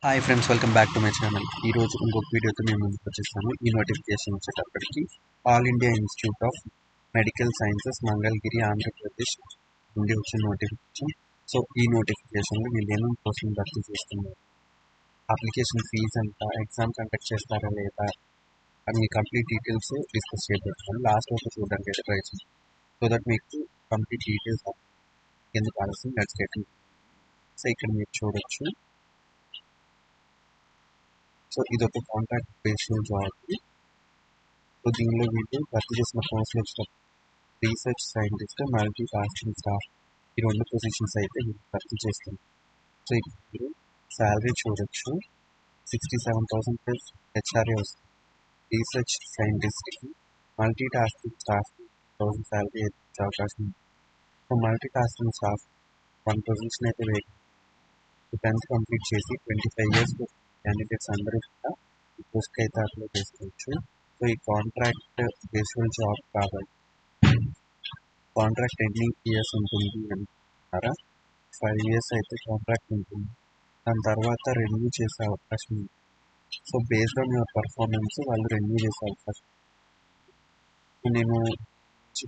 Hi friends, welcome back to my channel. ఈరోజు ఇంకొక వీడియోతో మేము ముందుకు వచ్చేస్తాను. ఈ నోటిఫికేషన్ వచ్చేటప్పటికి all India institute of medical sciences Mangalagiri Andhra Pradesh నుండి వచ్చిన నోటిఫికేషన్. సో ఈ నోటిఫికేషన్లో వీళ్ళు ఏమేమి పోస్టులు భర్తీ చేస్తున్నారు, అప్లికేషన్ ఫీజ్ ఎంత, ఎగ్జామ్ కండక్ట్ చేస్తారా లేదా అని కంప్లీట్ డీటెయిల్స్ డిస్కస్ చేయబోతున్నాను. లాస్ట్ వరకు చూడడానికి అయితే ట్రై చేయండి, సో దట్ మీకు కంప్లీట్ డీటెయిల్స్ ఎందుకు ఆలస్యం లెట్స్ గెట్. సో ఇక్కడ మీరు చూడొచ్చు. సో ఇది ఒక కాంట్రాక్ట్ బేస్డ్ జాబ్. సో దీనిలో వీళ్ళు భర్తీ చేసిన పోస్టులు వచ్చినప్పుడు research scientist, multi tasking staff, ఈ రెండు పొజిషన్స్ అయితే వీళ్ళు భర్తీ చేస్తుంది. సో ఇక్కడ మీరు శాలరీ చూడొచ్చు. 67,000 ప్లస్ హెచ్ఆర్ఏ వస్తుంది రీసెర్చ్ సైంటిస్ట్కి. మల్టీ టాస్కింగ్ స్టాఫ్ 1,000 శాలరీ వచ్చే అవకాశం ఉంది. So multi tasking staff 1 position అయితే వేయండి. 10th కంప్లీట్ చేసి 25 years క్యాండిడేట్స్ అందరూ కూడా ఈ పోస్ట్కి అయితే అప్లై చేసుకోవచ్చు. సో ఈ కాంట్రాక్ట్ బేస్డ్ జాబ్ కాబట్టి కాంట్రాక్ట్ ఎన్ని ఇయర్స్ ఉంటుంది అంటారా? 5 years అయితే కాంట్రాక్ట్ ఉంటుంది. దాని తర్వాత రెన్యూ చేసే అవకాశం ఉంది. So based on your performance వాళ్ళు రెన్యూ చేసే అవకాశం. నేను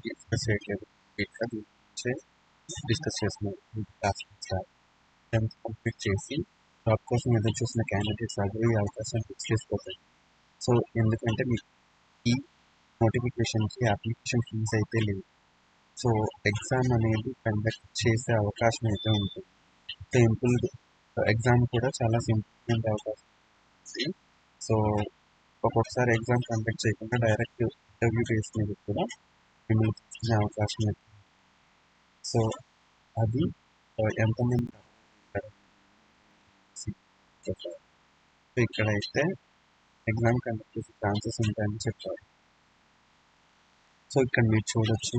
డిస్కస్ చేయట్లేదు, దీని గురించే డిస్కస్ చేస్తున్నాను. 10th కంప్లీట్ చేసి జాబ్ కోసం ఎదురు చూసిన క్యాండిడేట్స్ అందరూ ఈ అవకాశం ఫిక్స్ చేసుకోవాలి. సో ఎందుకంటే మీకు ఈ నోటిఫికేషన్కి అప్లికేషన్ ఫీజ్ అయితే లేదు. సో ఎగ్జామ్ అనేది కండక్ట్ చేసే అవకాశం అయితే ఉంటుంది. సింపుల్ ఎగ్జామ్ కూడా చాలా సింపుల్ ఉండే అవకాశం ఉంది. సో ఒక్కొక్కసారి ఎగ్జామ్ కండక్ట్ చేయకుండా డైరెక్ట్ ఇంటర్వ్యూ బేస్ మీద కూడా మిమ్మల్ని తీసుకునే అవకాశం ఉంది. సో అది ఎంతమంది ఇక్కడైతే ఎగ్జామ్ కండక్ట్ చేసే ఛాన్సెస్ ఉంటాయని చెప్పారు. సో ఇక్కడ మీరు చూడొచ్చు.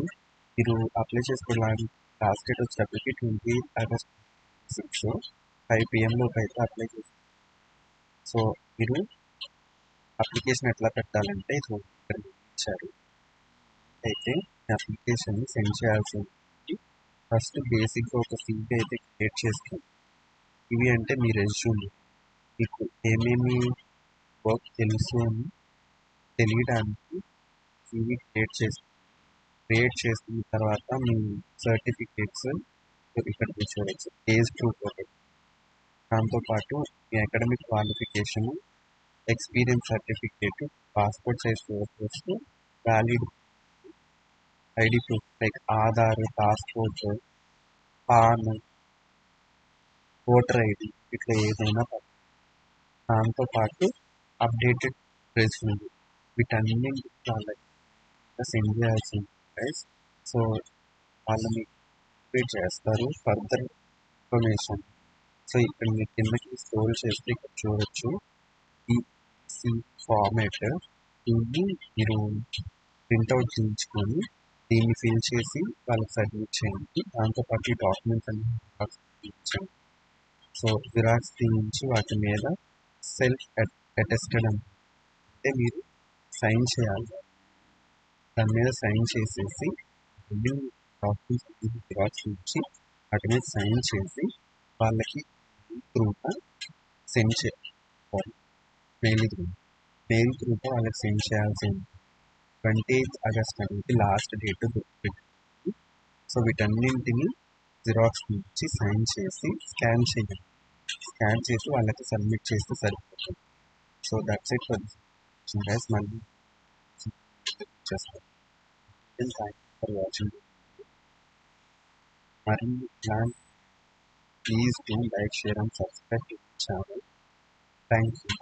మీరు అప్లై చేసుకోవడానికి లాస్ట్ డేట్ వచ్చేటప్పటికి 28 August 5 PM లోపు అయితే అప్లై చేస్తారు. సో మీరు అప్లికేషన్ ఎట్లా పెట్టాలంటే ఇక్కడ ఇచ్చారు. అయితే అప్లికేషన్ సెండ్ చేయాల్సి ఉంటుంది. ఫస్ట్ బేసిక్గా ఒక సీవీ అయితే క్రియేట్ చేస్తాం. ఇవి అంటే మీ రెజ్యూమ్, మీకు ఏమేమి వర్క్ తెలుసు అని తెలియడానికి సీవీ క్రియేట్ చేసిన తర్వాత మీ సర్టిఫికేట్స్ ఇక్కడ చూడవచ్చు. ఏజ్ ప్రూఫ్ ఒకటి, దాంతోపాటు మీ academic qualification, experience certificate, passport size photos, valid ID proof like Aadhaar, passport, PAN, voter ID ఇట్లా ఏదైనా. దాంతోపాటు అప్డేటెడ్ రెజ్యూమ్, వీటన్ని వాళ్ళకి సెండ్ చేయాల్సింది గైస్. సో వాళ్ళు మీకు అప్డేట్ చేస్తారు ఫర్దర్ ఇన్ఫర్మేషన్. సో ఇక్కడ మీరు కిందకి స్క్రోల్ చేస్తే ఇక్కడ చూడొచ్చు ఈసీ ఫార్మేట్. దీన్ని మీరు ప్రింట్అవుట్ చేయించుకొని దీన్ని ఫిల్ చేసి వాళ్ళకి సబ్మిట్ చేయండి. దాంతోపాటు ఈ డాక్యుమెంట్స్ అన్ని తీయించండి. సో జిరాక్స్ తీయించి వాటి మీద సెల్ఫ్ అటెస్టెడ్ అంటే మీరు సైన్ చేయాలి. దాని మీద సైన్ చేసేసి అన్ని డాక్యుమెంట్స్ జిరాక్స్ ఇచ్చి వాటి మీద సైన్ చేసి వాళ్ళకి త్రూగా సెండ్ చేయాలి. మెయిల్ త్రూగా వాళ్ళకి సెండ్ చేయాల్సింది. 28th August అనేది లాస్ట్ డేట్ గుర్తుపెట్టుకోండి. సో వీటన్నింటినీ జిరాక్స్ ఇచ్చి సైన్ చేసి స్కాన్ చేయాలి. స్కాన్ చేసి వాళ్ళకి సబ్మిట్ చేస్తే సరిపోతుంది. So that's it for this guys. మళ్ళీ చేస్తాను. Thank you for watching. మరిన్ని plan please do like, share and subscribe to the channel. Thank you.